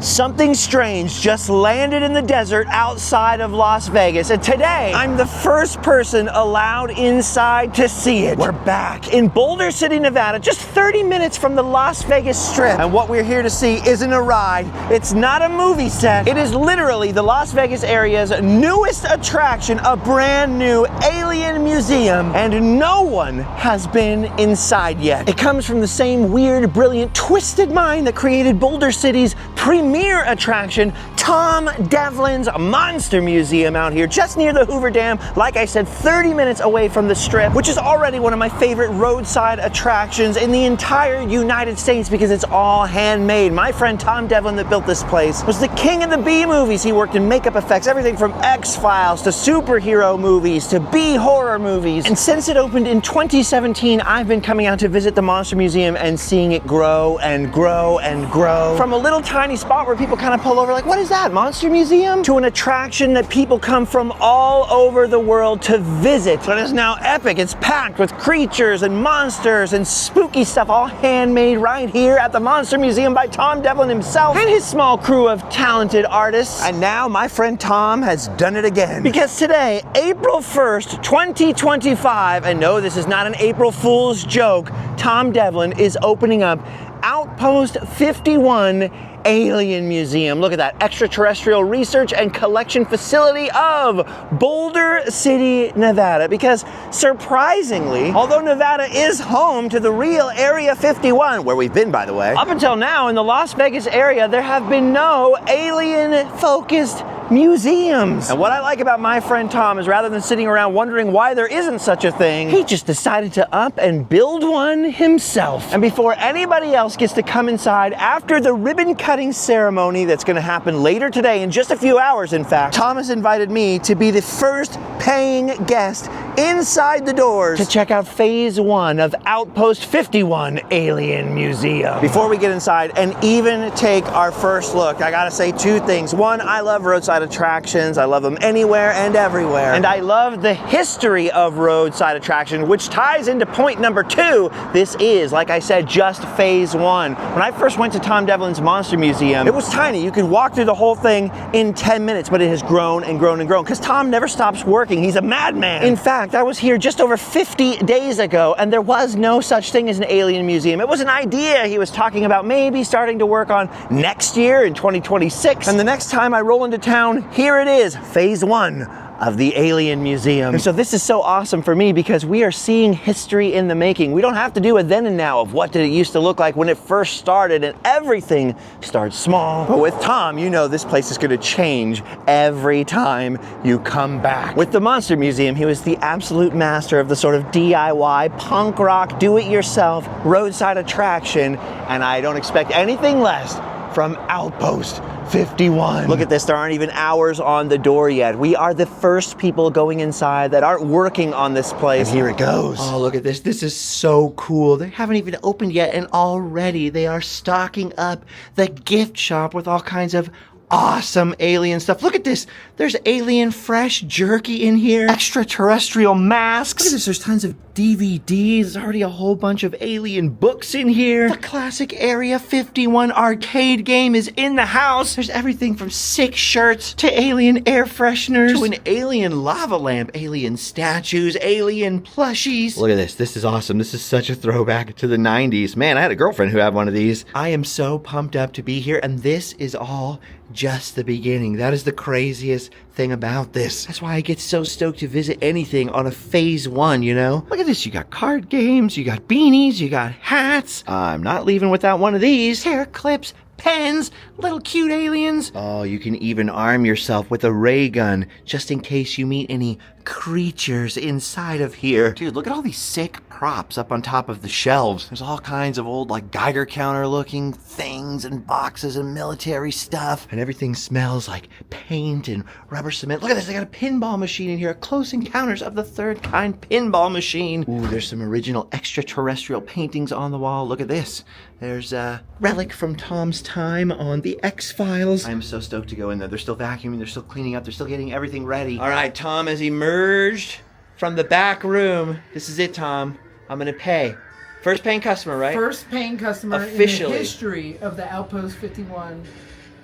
Something strange just landed in the desert outside of Las Vegas, and today I'm the first person allowed inside to see it. We're back in Boulder City, Nevada, just 30 minutes from the Las Vegas Strip, and what we're here to see isn't a ride. It's not a movie set. It is literally the Las Vegas area's newest attraction, a brand new alien museum, and no one has been inside yet. It comes from the same weird, brilliant, twisted mind that created Boulder City's premier attraction, Tom Devlin's Monster Museum, out here just near the Hoover Dam. Like I said, 30 minutes away from the Strip, which is already one of my favorite roadside attractions in the entire United States because it's all handmade. My friend Tom Devlin that built this place was the king of the B movies. He worked in makeup effects, everything from X-Files to superhero movies to B horror movies. And since it opened in 2017, I've been coming out to visit the Monster Museum and seeing it grow and grow and grow. From a little tiny spot where people kind of pull over like, what is that, Monster Museum? To an attraction that people come from all over the world to visit. So it is now epic. It's packed with creatures and monsters and spooky stuff, all handmade right here at the Monster Museum by Tom Devlin himself and his small crew of talented artists. And now my friend Tom has done it again. Because today, April 1st, 2025, and no, this is not an April Fool's joke, Tom Devlin is opening up Outpost 51 Alien Museum. Look at that, extraterrestrial research and collection facility of Boulder City, Nevada. Because surprisingly, although Nevada is home to the real Area 51, where we've been, by the way, up until now in the Las Vegas area, there have been no alien-focused museums. And what I like about my friend Tom is rather than sitting around wondering why there isn't such a thing, he just decided to up and build one himself. And before anybody else gets to come inside after the ribbon cutting ceremony that's gonna happen later today, in just a few hours in fact, Tom has invited me to be the first paying guest inside the doors to check out phase 1 of Outpost 51 Alien Museum. Before we get inside and even take our first look, I gotta say two things. One, I love roadside attractions. I love them anywhere and everywhere. And I love the history of roadside attractions, which ties into point number 2. This is, like I said, just phase 1. When I first went to Tom Devlin's Monster Museum, it was tiny. You could walk through the whole thing in 10 minutes, but it has grown and grown and grown because Tom never stops working. He's a madman. In fact, I was here just over 50 days ago and there was no such thing as an alien museum. It was an idea he was talking about maybe starting to work on next year in 2026. And the next time I roll into town, here it is, phase 1 of the Alien Museum. And so this is so awesome for me because we are seeing history in the making. We don't have to do a then and now of what did it used to look like when it first started, and everything starts small. But with Tom, you know this place is gonna change every time you come back. With the Monster Museum, he was the absolute master of the sort of DIY, punk rock, do-it-yourself, roadside attraction, and I don't expect anything less from Outpost 51. Look at this, there aren't even hours on the door yet. We are the first people going inside that aren't working on this place. And here it goes. Oh, look at this. This is so cool. They haven't even opened yet and already they are stocking up the gift shop with all kinds of awesome alien stuff. Look at this. There's alien fresh jerky in here. Extraterrestrial masks. Look at this. There's tons of DVDs. There's already a whole bunch of alien books in here. The classic Area 51 arcade game is in the house. There's everything from sick shirts to alien air fresheners to an alien lava lamp, alien statues, alien plushies. Look at this. This is awesome. This is such a throwback to the 90s. Man, I had a girlfriend who had one of these. I am so pumped up to be here, and this is all just the beginning. That is the craziest thing about this. That's why I get so stoked to visit anything on a phase 1, you know? Look at this. You got card games, you got beanies, you got hats. I'm not leaving without one of these. Hair clips, pens, little cute aliens. Oh, you can even arm yourself with a ray gun just in case you meet any creatures inside of here. Dude, look at all these sick props up on top of the shelves. There's all kinds of old like Geiger counter looking things and boxes and military stuff. And everything smells like paint and rubber cement. Look at this, they got a pinball machine in here. Close Encounters of the Third Kind pinball machine. Ooh, there's some original extraterrestrial paintings on the wall. Look at this. There's a relic from Tom's time on the X-Files. I'm so stoked to go in there. They're still vacuuming, they're still cleaning up, they're still getting everything ready. All right, Tom has emerged from the back room. This is it, Tom. I'm gonna pay. First paying customer, right? First paying customer officially in the history of the Outpost 51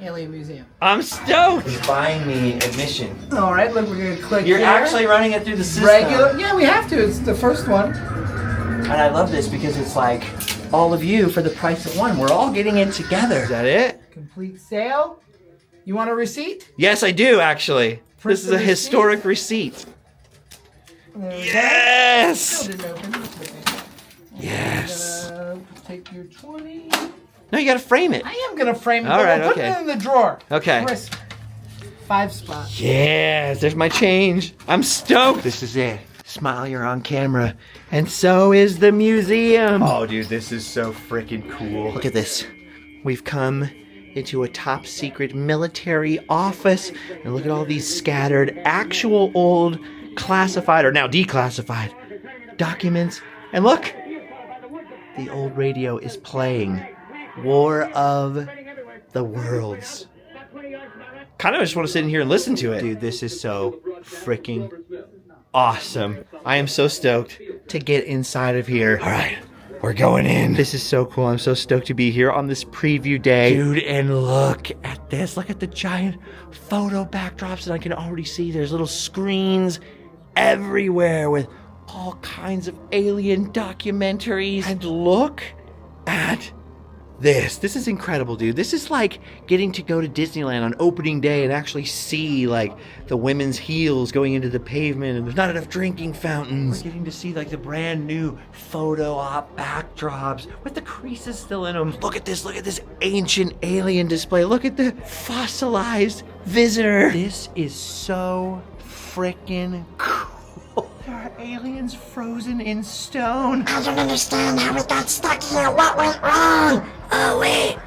Alien Museum. I'm stoked. He's buying me admission. All right, look, we're gonna click. You're here. actually running it through the system. Regular? Yeah, we have to. It's the first one. And I love this because it's like all of you for the price of one. We're all getting it together. Is that it? Complete sale. You want a receipt? Yes, I do actually. Print This is a the historic receipt. There we Yes. Still didn't open. Yes. Take your 20. No, you gotta frame it. I am gonna frame it. All right, Put okay. it in the drawer. Okay. Crisp. 5 spots. Yes, there's my change. I'm stoked. This is it. Smile, you're on camera. And so is the museum. Oh, dude, this is so freaking cool. Look at this. We've come into a top secret military office. And look at all these scattered actual old classified or now declassified documents. And look, the old radio is playing War of the Worlds. Kind of just want to sit in here and listen to it. Dude, this is so freaking awesome. I am so stoked to get inside of here. All right, we're going in. This is so cool. I'm so stoked to be here on this preview day. Dude, and look at this. Look at the giant photo backdrops, and I can already see there's little screens everywhere with all kinds of alien documentaries. And look at this. This is incredible, dude. This is like getting to go to Disneyland on opening day and actually see like the women's heels going into the pavement and there's not enough drinking fountains. We're getting to see like the brand new photo op backdrops with the creases still in them. Look at this ancient alien display. Look at the fossilized visitor. This is so freaking cool. There are aliens frozen in stone. I don't understand how it got stuck here. What went wrong? Oh, wait.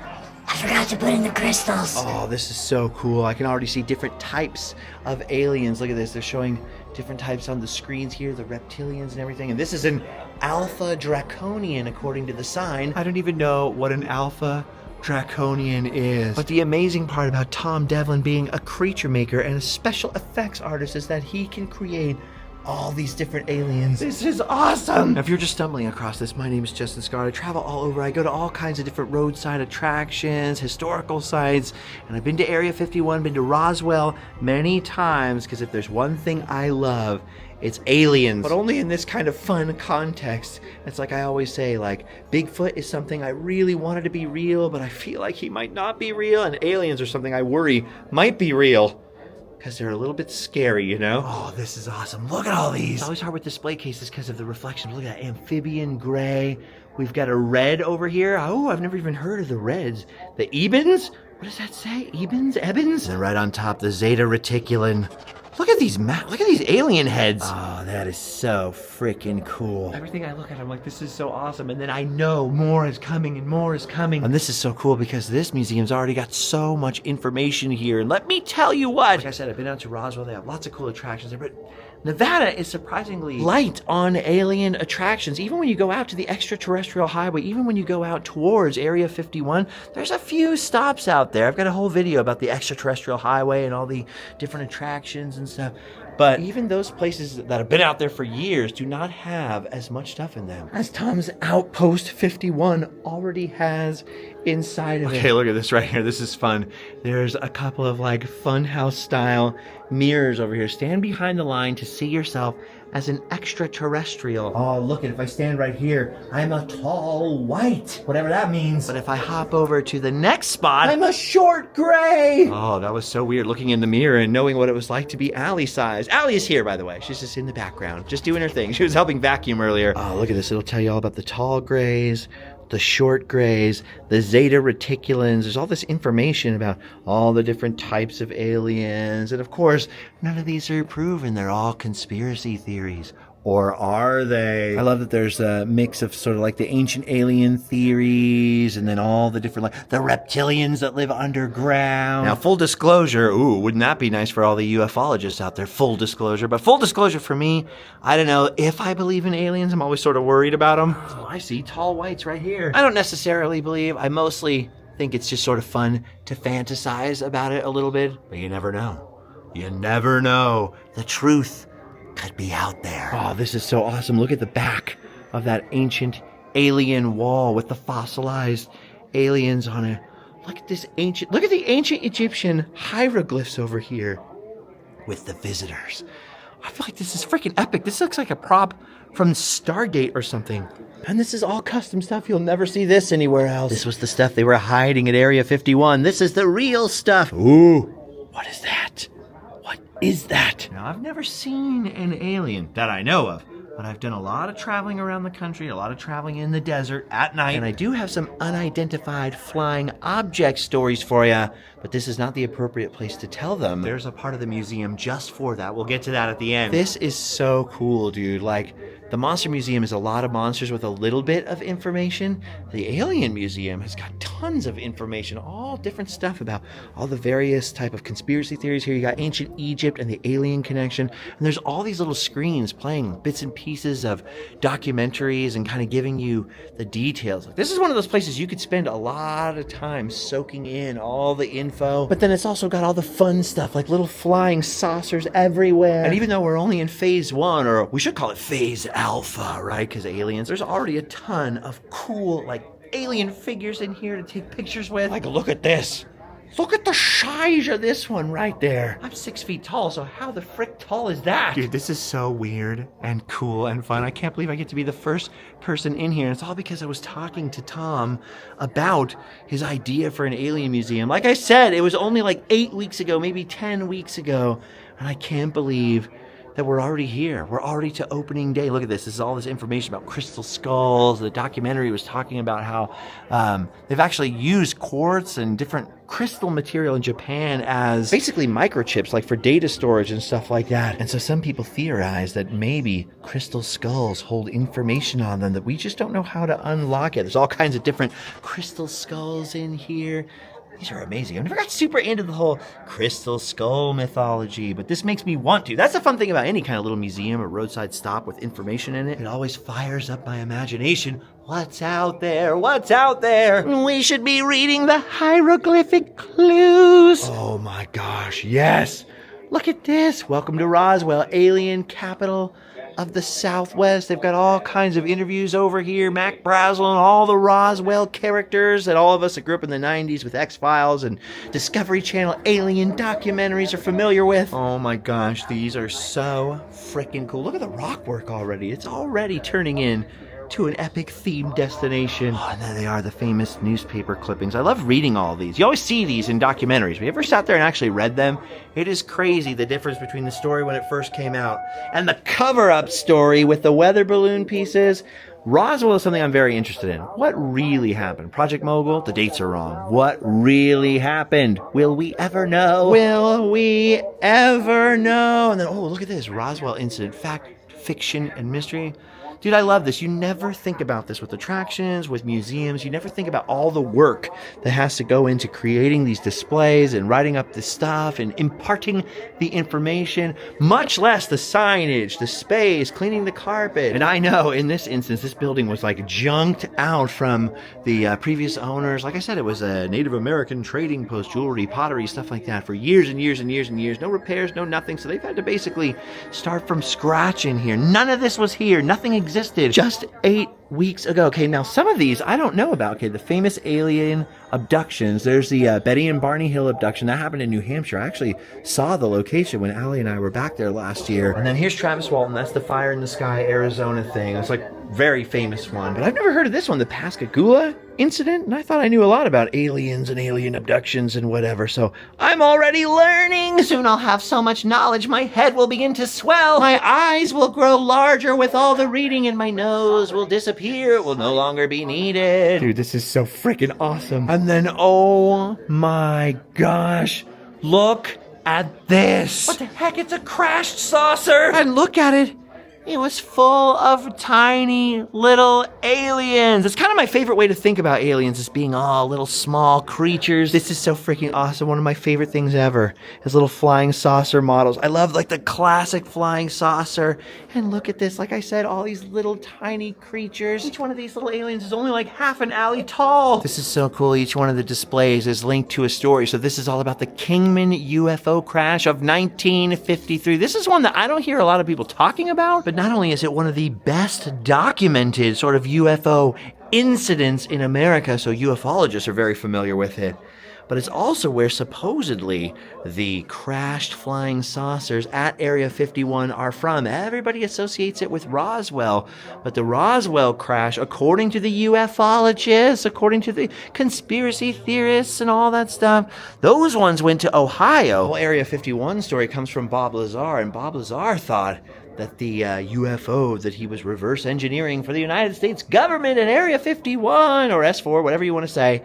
I forgot to put in the crystals. Oh, this is so cool. I can already see different types of aliens. Look at this. They're showing different types on the screens here, the reptilians and everything. And this is an Alpha Draconian, according to the sign. I don't even know what an Alpha Draconian is. But the amazing part about Tom Devlin being a creature maker and a special effects artist is that he can create all these different aliens. This is awesome! Now, if you're just stumbling across this, my name is Justin Scar. I travel all over. I go to all kinds of different roadside attractions, historical sites, and I've been to Area 51, been to Roswell many times, because if there's one thing I love, it's aliens. But only in this kind of fun context. It's like I always say, like, Bigfoot is something I really wanted to be real, but I feel like he might not be real, and aliens are something I worry might be real. Because they're a little bit scary, you know? Oh, this is awesome. Look at all these. It's always hard with display cases because of the reflections. Look at that amphibian gray. We've got a red over here. Oh, I've never even heard of the reds. The Ebens? What does that say? Ebens? Ebens? And right on top, the Zeta Reticulan. Look at these look at these alien heads. Oh, that is so freaking cool. Everything I look at, I'm like, this is so awesome. And then I know more is coming and more is coming. And this is so cool because this museum's already got so much information here. And let me tell you what. Like I said, I've been out to Roswell. They have lots of cool attractions there, but Nevada is surprisingly light on alien attractions. Even when you go out to the extraterrestrial highway, even when you go out towards Area 51, there's a few stops out there. I've got a whole video about the extraterrestrial highway and all the different attractions and stuff. But even those places that have been out there for years do not have as much stuff in them as Tom's Outpost 51 already has inside of it. Okay, look at this right here. This is fun. There's a couple of like funhouse style mirrors over here. Stand behind the line to see yourself as an extraterrestrial. Oh, look, if I stand right here, I'm a tall white, whatever that means. But if I hop over to the next spot, I'm a short gray. Oh, that was so weird looking in the mirror and knowing what it was like to be Allie size. Allie is here, by the way. She's just in the background, just doing her thing. She was helping vacuum earlier. Oh, look at this. It'll tell you all about the tall grays, the short grays, the Zeta Reticulans. There's all this information about all the different types of aliens. And of course, none of these are proven. They're all conspiracy theories. Or are they? I love that there's a mix of sort of like the ancient alien theories and then all the different, like the reptilians that live underground. Now, full disclosure, ooh, wouldn't that be nice for all the ufologists out there? Full disclosure. But full disclosure for me, I don't know if I believe in aliens. I'm always sort of worried about them. Oh, I see tall whites right here. I don't necessarily believe. I mostly think it's just sort of fun to fantasize about it a little bit. But you never know. You never know. The truth could be out there. Oh, this is so awesome. Look at the back of that ancient alien wall with the fossilized aliens on it. Look at this ancient, look at the ancient Egyptian hieroglyphs over here with the visitors. I feel like this is freaking epic. This looks like a prop from Stargate or something. And this is all custom stuff. You'll never see this anywhere else. This was the stuff they were hiding at Area 51. This is the real stuff. Ooh, what is that? What is that? Now, I've never seen an alien that I know of, but I've done a lot of traveling around the country, a lot of traveling in the desert at night, and I do have some unidentified flying object stories for you, but this is not the appropriate place to tell them. There's a part of the museum just for that. We'll get to that at the end. This is so cool, dude. Like, the Monster Museum is a lot of monsters with a little bit of information. The Alien Museum has got tons of information, all different stuff about all the various type of conspiracy theories. Here you got ancient Egypt and the alien connection. And there's all these little screens playing bits and pieces of documentaries and kind of giving you the details. Like, this is one of those places you could spend a lot of time soaking in all the info. But then it's also got all the fun stuff, like little flying saucers everywhere. And even though we're only in phase 1, or we should call it phase alpha, right? Because aliens, there's already a ton of cool, like, alien figures in here to take pictures with. Like, look at this. Look at the size of this one right there. I'm 6 feet tall, so how the frick tall is that? Dude, this is so weird and cool and fun. I can't believe I get to be the first person in here. And it's all because I was talking to Tom about his idea for an alien museum. Like I said, it was only like 8 weeks ago, maybe 10 weeks ago. And I can't believe that we're already here. We're already to opening day. Look at this. This is all this information about crystal skulls. The documentary was talking about how they've actually used quartz and different crystal material in Japan as basically microchips, like for data storage and stuff like that. And so some people theorize that maybe crystal skulls hold information on them that we just don't know how to unlock it. There's all kinds of different crystal skulls in here. These are amazing. I never got super into the whole crystal skull mythology, but this makes me want to. That's the fun thing about any kind of little museum or roadside stop with information in it. It always fires up my imagination. What's out there? What's out there? We should be reading the hieroglyphic clues. Oh my gosh, yes. Look at this. Welcome to Roswell, alien capital of the Southwest. They've got all kinds of interviews over here. Mac Brazel and all the Roswell characters that all of us that grew up in the 90s with X-Files and Discovery Channel alien documentaries are familiar with. Oh my gosh, these are so freaking cool. Look at the rock work already. It's already turning in to an epic themed destination. Oh, and there they are, the famous newspaper clippings. I love reading all of these. You always see these in documentaries. Have you ever sat there and actually read them? It is crazy the difference between the story when it first came out and the cover-up story with the weather balloon pieces. Roswell is something I'm very interested in. What really happened? Project Mogul, the dates are wrong. What really happened? Will we ever know? Will we ever know? And then, oh, look at this. Roswell incident, fact, fiction, and mystery. Dude, I love this. You never think about this with attractions, with museums. You never think about all the work that has to go into creating these displays and writing up this stuff and imparting the information, much less the signage, the space, cleaning the carpet. And I know in this instance, this building was like junked out from the previous owners. Like I said, it was a Native American trading post, jewelry, pottery, stuff like that for years and years and years and years. No repairs, no nothing. So they've had to basically start from scratch in here. None of this was here. Nothing existed just 8 weeks ago. Okay, now some of these I don't know about. Okay, the famous alien abductions. There's the Betty and Barney Hill abduction. That happened in New Hampshire. I actually saw the location when Allie and I were back there last year. And then here's Travis Walton. That's the Fire in the Sky, Arizona thing. It's like very famous one. But I've never heard of this one, the Pascagoula incident. And I thought I knew a lot about aliens and alien abductions and whatever. So I'm already learning. Soon I'll have so much knowledge, my head will begin to swell. My eyes will grow larger with all the reading, and my nose will disappear. It will no longer be needed. Dude, this is so freaking awesome. And then, oh my gosh, look at this. What the heck? It's a crashed saucer. And look at it. It was full of tiny little aliens. It's kind of my favorite way to think about aliens, as being all little small creatures. This is so freaking awesome. One of my favorite things ever is little flying saucer models. I love like the classic flying saucer. And look at this. Like I said, all these little tiny creatures. Each one of these little aliens is only like half an alley tall. This is so cool. Each one of the displays is linked to a story. So this is all about the Kingman UFO crash of 1953. This is one that I don't hear a lot of people talking about, but not only is it one of the best documented sort of UFO incidents in America, so ufologists are very familiar with it, but it's also where supposedly the crashed flying saucers at Area 51 are from. Everybody associates it with Roswell, but the Roswell crash, according to the ufologists, according to the conspiracy theorists and all that stuff, those ones went to Ohio. The whole Area 51 story comes from Bob Lazar, and Bob Lazar thought that the UFO that he was reverse engineering for the United States government in Area 51, or S4, whatever you want to say,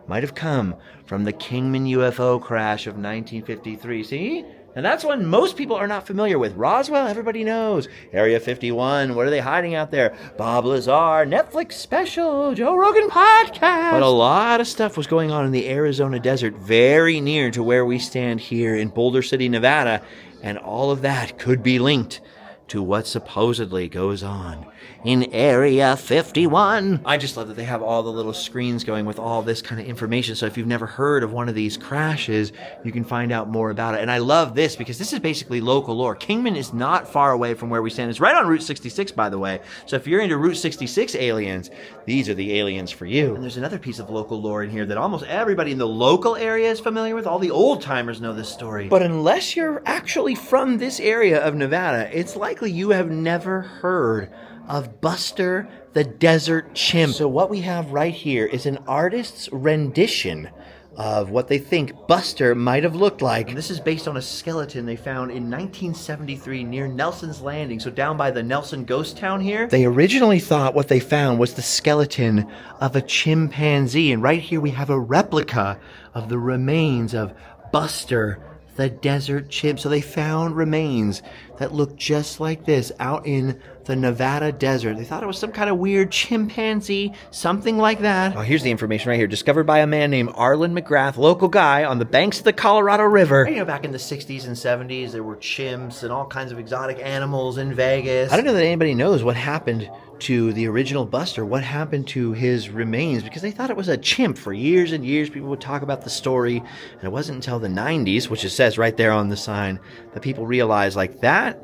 might have come from the Kingman UFO crash of 1953. See? And that's one most people are not familiar with. Roswell, everybody knows. Area 51, what are they hiding out there? Bob Lazar, Netflix special, Joe Rogan podcast. But a lot of stuff was going on in the Arizona desert, very near to where we stand here in Boulder City, Nevada. And all of that could be linked to what supposedly goes on in Area 51. I just love that they have all the little screens going with all this kind of information. So if you've never heard of one of these crashes, you can find out more about it. And I love this because this is basically local lore. Kingman is not far away from where we stand. It's right on Route 66, by the way. So if you're into Route 66 aliens, these are the aliens for you. And there's another piece of local lore in here that almost everybody in the local area is familiar with. All the old timers know this story. But unless you're actually from this area of Nevada, it's likely you have never heard of Buster the Desert Chimp. So what we have right here is an artist's rendition of what they think Buster might have looked like. And this is based on a skeleton they found in 1973 near Nelson's Landing, so down by the Nelson ghost town here. They originally thought what they found was the skeleton of a chimpanzee, and right here we have a replica of the remains of Buster the Desert Chimp. So they found remains that looked just like this out in the Nevada desert. They thought it was some kind of weird chimpanzee, something like that. Oh, here's the information right here. Discovered by a man named Arlen McGrath, local guy on the banks of the Colorado River. You know, back in the 60s and 70s, there were chimps and all kinds of exotic animals in Vegas. I don't know that anybody knows what happened to the original Buster, what happened to his remains, because they thought it was a chimp for years and years. People would talk about the story, and it wasn't until the 90s, which it says right there on the sign, that people realized, like, that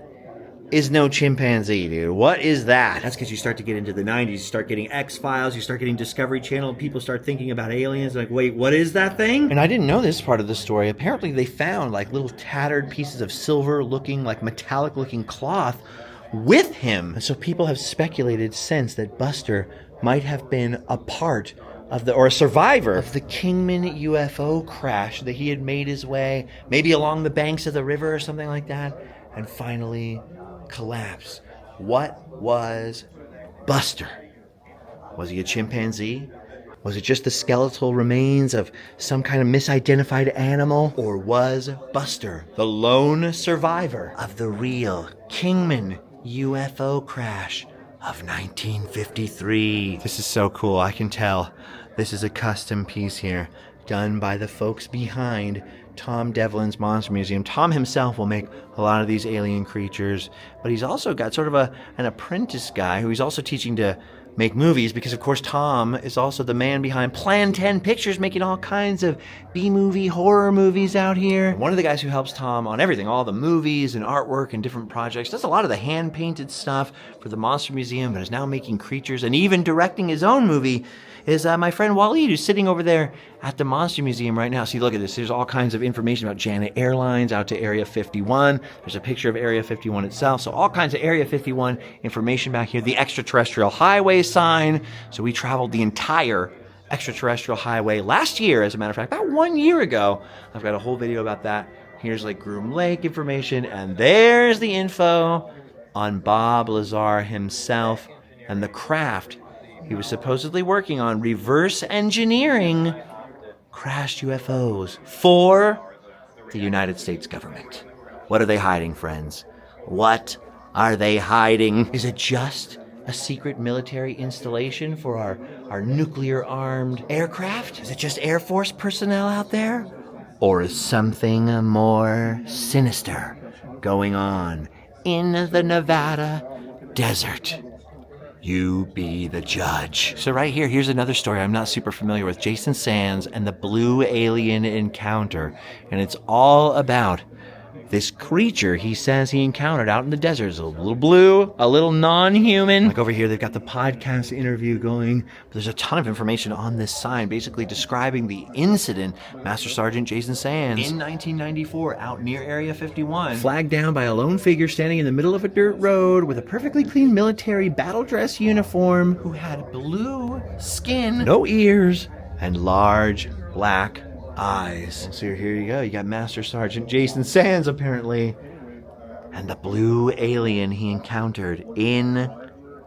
is no chimpanzee, dude. What is that? That's because you start to get into the 90s, you start getting X-Files, you start getting Discovery Channel, and people start thinking about aliens, like, wait, what is that thing? And I didn't know this part of the story. Apparently they found, like, little tattered pieces of silver-looking, like, metallic-looking cloth with him. And so people have speculated since that Buster might have been a part of the, or a survivor of the Kingman UFO crash, that he had made his way maybe along the banks of the river or something like that, and finally collapsed. What was Buster? Was he a chimpanzee? Was it just the skeletal remains of some kind of misidentified animal? Or was Buster the lone survivor of the real Kingman UFO crash of 1953? This is so cool. I can tell this is a custom piece here, done by the folks behind Tom Devlin's Monster Museum. Tom himself will make a lot of these alien creatures, but he's also got sort of an apprentice guy who he's also teaching to make movies, because of course Tom is also the man behind Plan 10 Pictures, making all kinds of B-movie horror movies out here. One of the guys who helps Tom on everything, all the movies and artwork and different projects, does a lot of the hand-painted stuff for the Monster Museum, but is now making creatures and even directing his own movie, is my friend Waleed, who's sitting over there at the Monster Museum right now. See, look at this. There's all kinds of information about Janet Airlines out to Area 51. There's a picture of Area 51 itself. So all kinds of Area 51 information back here. The extraterrestrial highway sign. So we traveled the entire extraterrestrial highway last year, as a matter of fact, about 1 year ago. I've got a whole video about that. Here's like Groom Lake information. And there's the info on Bob Lazar himself and the craft he was supposedly working on, reverse engineering crashed UFOs for the United States government. What are they hiding, friends? What are they hiding? Is it just a secret military installation for our nuclear-armed aircraft? Is it just Air Force personnel out there? Or is something more sinister going on in the Nevada desert? You be the judge. So right here, here's another story I'm not super familiar with. Jason Sands and the Blue Alien Encounter. And it's all about this creature he says he encountered out in the desert. It's a little blue, a little non-human. Like over here, they've got the podcast interview going. But there's a ton of information on this sign, basically describing the incident. Master Sergeant Jason Sands, in 1994, out near Area 51, flagged down by a lone figure standing in the middle of a dirt road with a perfectly clean military battle dress uniform, who had blue skin, no ears, and large black eyes. So here you go. You got Master Sergeant Jason Sands, apparently, and the blue alien he encountered in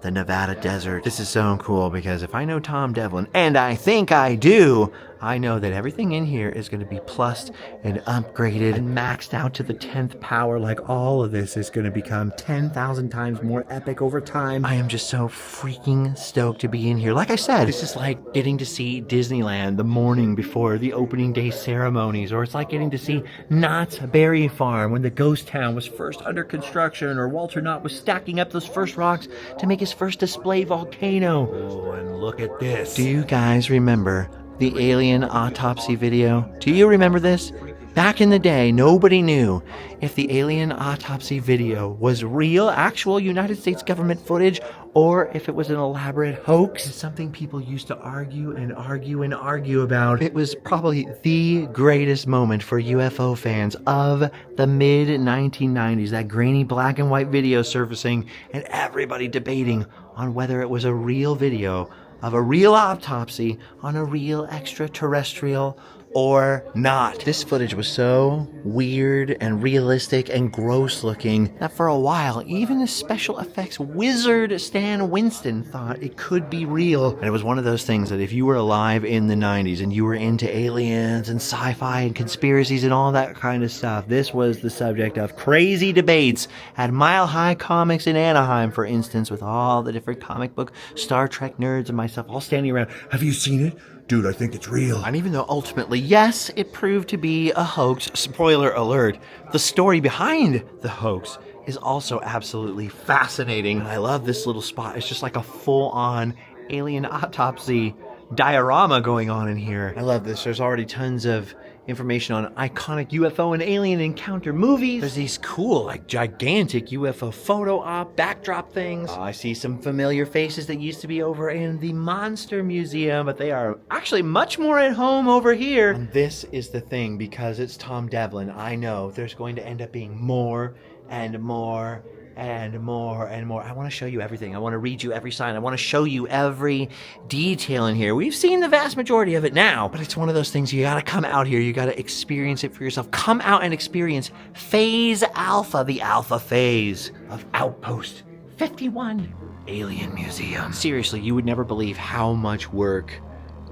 the Nevada desert. This is so cool because if I know Tom Devlin, and I think I do, I know that everything in here is going to be plussed and upgraded and maxed out to the 10th power. Like, all of this is going to become 10,000 times more epic over time. I am just so freaking stoked to be in here. Like I said, this is like getting to see Disneyland the morning before the opening day ceremonies, or it's like getting to see Knott's Berry Farm when the ghost town was first under construction, or Walter Knott was stacking up those first rocks to make his first display volcano. Oh, and look at this. Do you guys remember the alien autopsy video? Do you remember this? Back in the day, nobody knew if the alien autopsy video was real, actual United States government footage, or if it was an elaborate hoax. It's something people used to argue and argue and argue about. It was probably the greatest moment for UFO fans of the mid-1990s, that grainy black and white video surfacing and everybody debating on whether it was a real video of a real autopsy on a real extraterrestrial or not. This footage was so weird and realistic and gross looking that for a while, even the special effects wizard Stan Winston thought it could be real. And it was one of those things that if you were alive in the 90s and you were into aliens and sci-fi and conspiracies and all that kind of stuff, this was the subject of crazy debates at Mile High Comics in Anaheim, for instance, with all the different comic book Star Trek nerds and myself all standing around. Have you seen it? Dude, I think it's real. And even though ultimately, yes, it proved to be a hoax, spoiler alert, the story behind the hoax is also absolutely fascinating. And I love this little spot. It's just like a full-on alien autopsy diorama going on in here. I love this. There's already tons of information on iconic UFO and alien encounter movies. There's these cool, like, gigantic UFO photo op backdrop things. I see some familiar faces that used to be over in the Monster Museum, but they are actually much more at home over here. And this is the thing, because it's Tom Devlin, I know there's going to end up being more and more and more and more. I want to show you everything. I want to read you every sign. I want to show you every detail in here. We've seen the vast majority of it now, but it's one of those things you got to come out here. You got to experience it for yourself. Come out and experience Phase Alpha, the alpha phase of Outpost 51 Alien Museum. Seriously, you would never believe how much work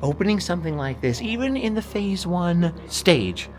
opening something like this, even in the Phase 1 stage,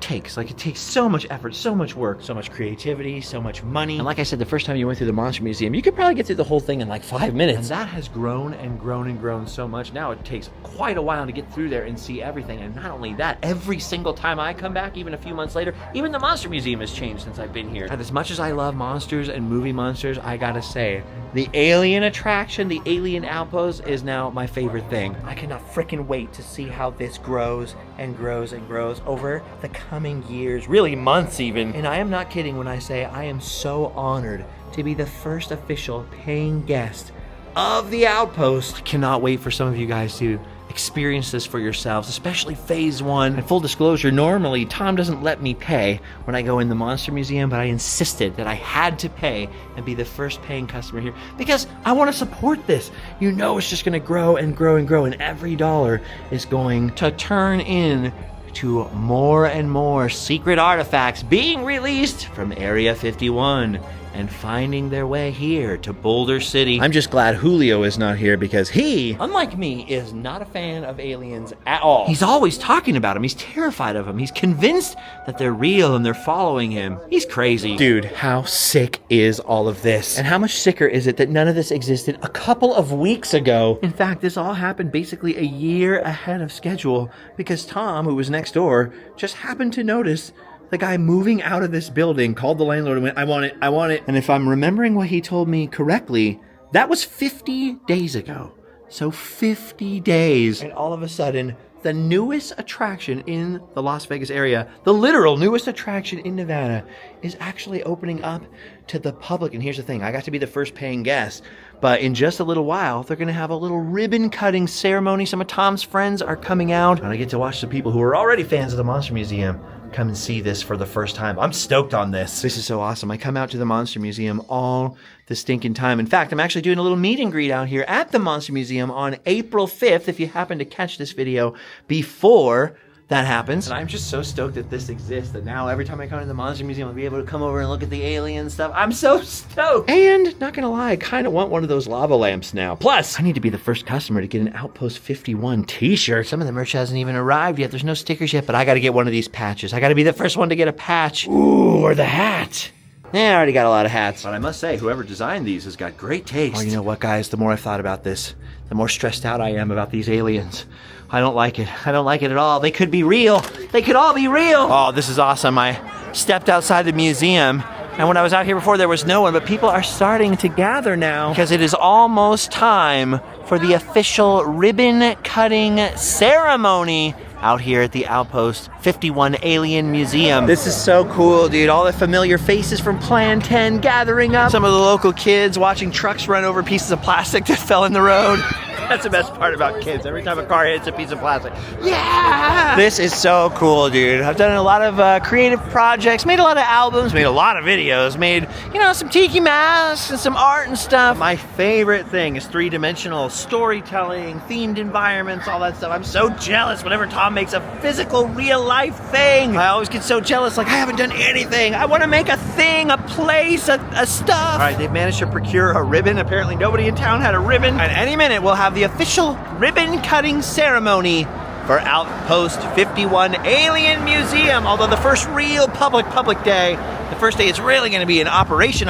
takes. Like, it takes so much effort, so much work, so much creativity, so much money. And like I said, the first time you went through the Monster Museum, you could probably get through the whole thing in like 5 minutes. And that has grown and grown and grown so much. Now it takes quite a while to get through there and see everything. And not only that, every single time I come back, even a few months later, even the Monster Museum has changed since I've been here. And as much as I love monsters and movie monsters, I gotta say, the alien attraction, the alien outpost, is now my favorite thing. I cannot freaking wait to see how this grows and grows and grows over the coming years, really months even. And I am not kidding when I say I am so honored to be the first official paying guest of the Outpost. I cannot wait for some of you guys to experience this for yourselves, especially Phase 1. And full disclosure, normally Tom doesn't let me pay when I go in the Monster Museum, but I insisted that I had to pay and be the first paying customer here because I want to support this. You know, it's just going to grow and grow and grow, and every dollar is going to turn in to more and more secret artifacts being released from Area 51 and finding their way here to Boulder City. I'm just glad Julio is not here because he, unlike me, is not a fan of aliens at all. He's always talking about them. He's terrified of them. He's convinced that they're real and they're following him. He's crazy. Dude, how sick is all of this? And how much sicker is it that none of this existed a couple of weeks ago? In fact, this all happened basically a year ahead of schedule because Tom, who was next door, just happened to notice the guy moving out of this building, called the landlord and went, I want it, I want it. And if I'm remembering what he told me correctly, that was 50 days ago. So 50 days. And all of a sudden, the newest attraction in the Las Vegas area, the literal newest attraction in Nevada, is actually opening up to the public. And here's the thing, I got to be the first paying guest, but in just a little while, they're gonna have a little ribbon cutting ceremony. Some of Tom's friends are coming out, and I get to watch the people who are already fans of the Monster Museum come and see this for the first time. I'm stoked on this. This is so awesome. I come out to the Monster Museum all the stinking time. In fact, I'm actually doing a little meet and greet out here at the Monster Museum on April 5th, if you happen to catch this video before that happens. And I'm just so stoked that this exists, that now every time I come to the Monster Museum, I'll be able to come over and look at the alien stuff. I'm so stoked. And not gonna lie, I kind of want one of those lava lamps now. Plus, I need to be the first customer to get an Outpost 51 t-shirt. Some of the merch hasn't even arrived yet. There's no stickers yet, but I gotta get one of these patches. I gotta be the first one to get a patch. Ooh, or the hat. Yeah, I already got a lot of hats. But I must say, whoever designed these has got great taste. Oh, you know what, guys? The more I've thought about this, the more stressed out I am about these aliens. I don't like it. I don't like it at all. They could be real. They could all be real. Oh, this is awesome. I stepped outside the museum, and when I was out here before, there was no one, but people are starting to gather now because it is almost time for the official ribbon cutting ceremony out here at the Outpost 51 Alien Museum. This is so cool, dude. All the familiar faces from Plan 10 gathering up. Some of the local kids watching trucks run over pieces of plastic that fell in the road. That's the best part about kids. Every time a car hits a piece of plastic. Yeah! This is so cool, dude. I've done a lot of creative projects, made a lot of albums, made a lot of videos, made, you know, some tiki masks and some art and stuff. My favorite thing is three-dimensional storytelling, themed environments, all that stuff. I'm so jealous whenever Tom makes a physical, real-life thing. I always get so jealous, like, I haven't done anything. I want to make a thing, a place, a stuff. All right, they've managed to procure a ribbon. Apparently nobody in town had a ribbon. And any minute, we'll have the official ribbon cutting ceremony for Outpost 51 Alien Museum. Although the first real public day, the first day it's really going to be an operation,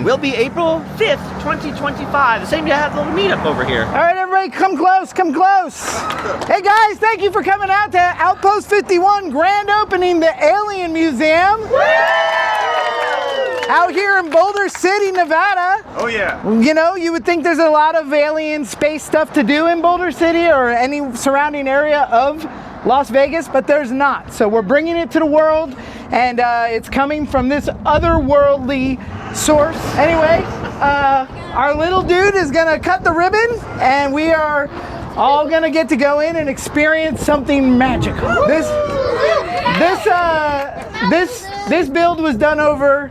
will be April 5th, 2025. The same day I had a little meetup over here. All right, everybody, come close, come close. Hey guys, thank you for coming out to Outpost 51 grand opening, the Alien Museum. Out here in Boulder City, Nevada. Oh yeah. You know, you would think there's a lot of alien space stuff to do in Boulder City or any surrounding area of Las Vegas, but there's not. So we're bringing it to the world, and it's coming from this otherworldly source. Anyway, our little dude is gonna cut the ribbon, and we are all gonna get to go in and experience something magical. This build was done over,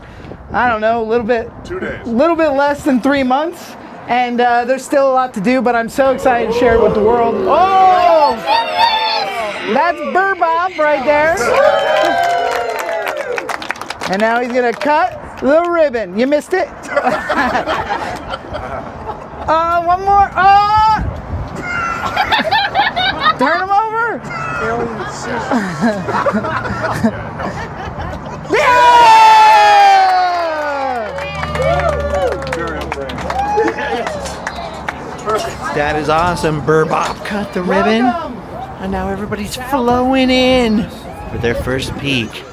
I don't know, a little bit 2 days. little bit less than 3 months, and there's still a lot to do, but I'm so excited to share it with the world. Oh, that's Burbob right there. And now he's gonna cut the ribbon. You missed it. One more. Turn him over. That is awesome. Burbob cut the ribbon, and now everybody's flowing in for their first peek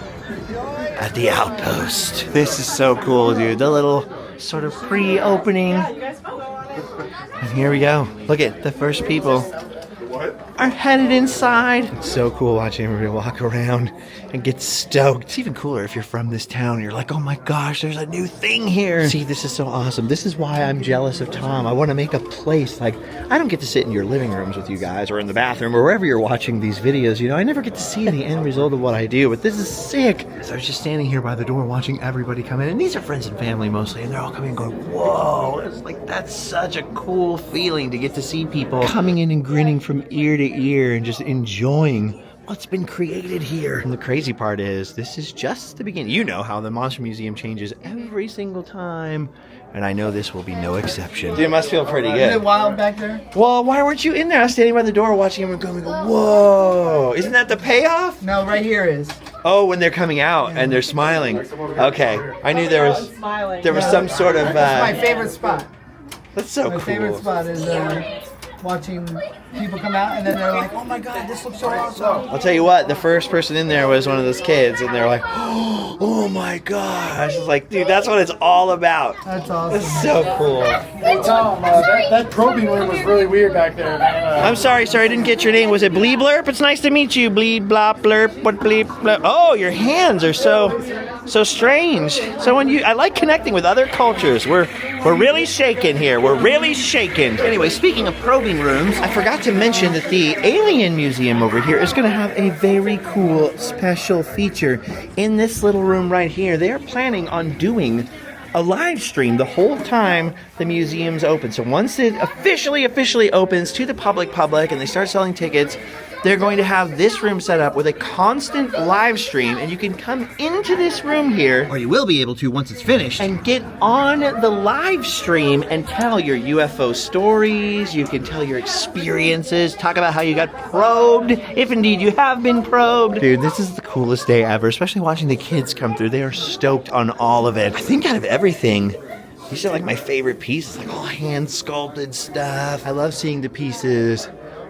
at the Outpost. This is so cool, dude. The little sort of pre-opening. And here we go. Look at the first people are headed inside. It's so cool watching everybody walk around and get stoked. It's even cooler if you're from this town. You're like, oh my gosh, there's a new thing here. See, this is so awesome. This is why I'm jealous of Tom. I want to make a place. Like, I don't get to sit in your living rooms with you guys or in the bathroom or wherever you're watching these videos. You know, I never get to see the end result of what I do, but this is sick. So I was just standing here by the door watching everybody come in, and these are friends and family mostly, and they're all coming and going, whoa. It's like, that's such a cool feeling to get to see people coming in and grinning from ear to ear and just enjoying what's been created here. And the crazy part is, this is just the beginning. You know how the Monster Museum changes every single time, and I know this will be no exception. Dude, it must feel pretty good. Is it wild back there? Well, why weren't you in there? I was standing by the door watching everyone come and go, whoa. Isn't that the payoff? No, right here is. Oh, when they're coming out and they're smiling. Okay, I knew there was some sort of... That's my favorite spot. That's so cool. My favorite spot is watching people come out, and then they're like, oh my god, this looks so awesome. I'll tell you what, the first person in there was one of those kids, and they're like, oh, Oh my gosh. It's like, dude, that's what it's all about. That's awesome. It's so cool. Hey Tom, that probing room was really weird back there, man. I'm sorry, I didn't get your name. Was it Bleep Blurp? It's nice to meet you. Bleep Blop Blurp. What Bleep Blurp? Oh, your hands are so strange. So I like connecting with other cultures. We're really shaken here. We're really shaken. Anyway, speaking of probing rooms, I forgot to mention that the Alien Museum over here is going to have a very cool special feature in this little room right here. They are planning on doing a live stream the whole time the museum's open. So once it officially opens to the public and they start selling tickets, they're going to have this room set up with a constant live stream, and you can come into this room here, or you will be able to once it's finished, and get on the live stream and tell your UFO stories. You can tell your experiences, talk about how you got probed, if indeed you have been probed. Dude, this is the coolest day ever, especially watching the kids come through. They are stoked on all of it. I think out of everything, these are like my favorite pieces, like all hand sculpted stuff. I love seeing the pieces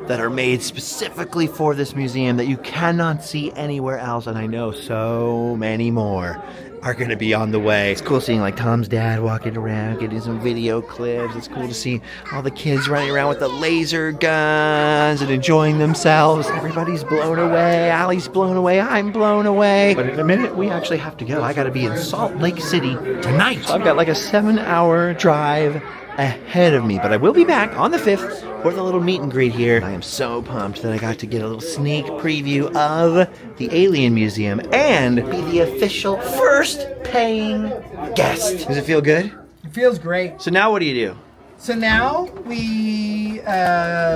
that are made specifically for this museum that you cannot see anywhere else, and I know so many more are going to be on the way. It's cool seeing like Tom's dad walking around, getting some video clips. It's cool to see all the kids running around with the laser guns and enjoying themselves. Everybody's blown away. Allie's blown away. I'm blown away. But in a minute, we actually have to go. I got to be in Salt Lake City tonight. So I've got like a 7-hour drive ahead of me, but I will be back on the 5th for the little meet and greet here. I am so pumped that I got to get a little sneak preview of the Alien Museum and be the official first paying guest. Does it feel good? It feels great. So now what do you do? So now we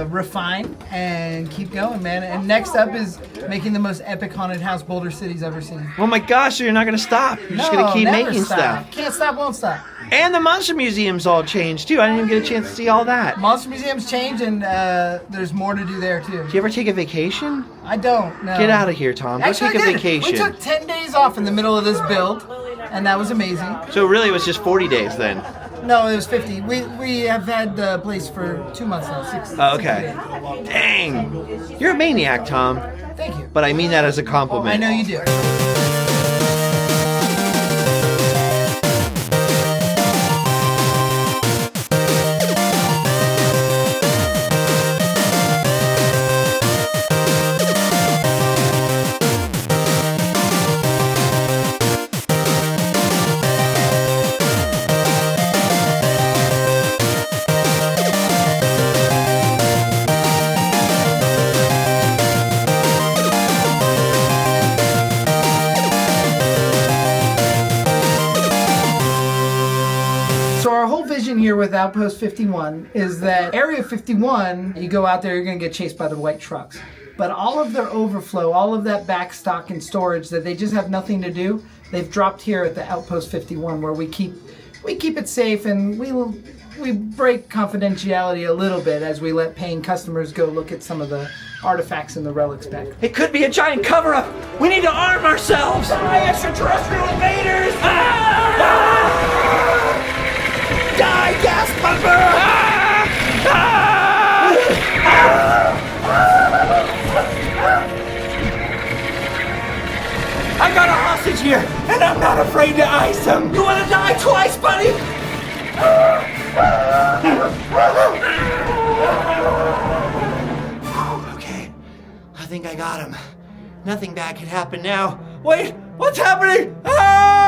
refine and keep going, man. And next up is making the most epic haunted house Boulder City's ever seen. Oh my gosh, so you're not going to stop. You're just going to keep never making stop. stuff. Can't stop, won't stop. And the Monster Museum's all changed too. I didn't even get a chance to see all that. Monster Museum's changed, and there's more to do there too. Do you ever take a vacation? I don't, no. Get out of here, Tom. Go Actually, take a I did. vacation. We took 10 days off in the middle of this build, and that was amazing. So really it was just 40 days then? No, it was 50. We have had the place for 2 months now. 60 Okay. 60 days. Dang. You're a maniac, Tom. Thank you. But I mean that as a compliment. I know you do. Here with Outpost 51 is that Area 51, you go out there, you're going to get chased by the white trucks. But all of their overflow, all of that back stock and storage that they just have nothing to do, they've dropped here at the Outpost 51 where we keep it safe, and we break confidentiality a little bit as we let paying customers go look at some of the artifacts in the relics back. It could be a giant cover-up. We need to arm ourselves. Die, extraterrestrial invaders! Die, gas pumper! I got a hostage here, and I'm not afraid to ice him. You want to die twice, buddy? Okay, I think I got him. Nothing bad can happen now. Wait, what's happening? Ah!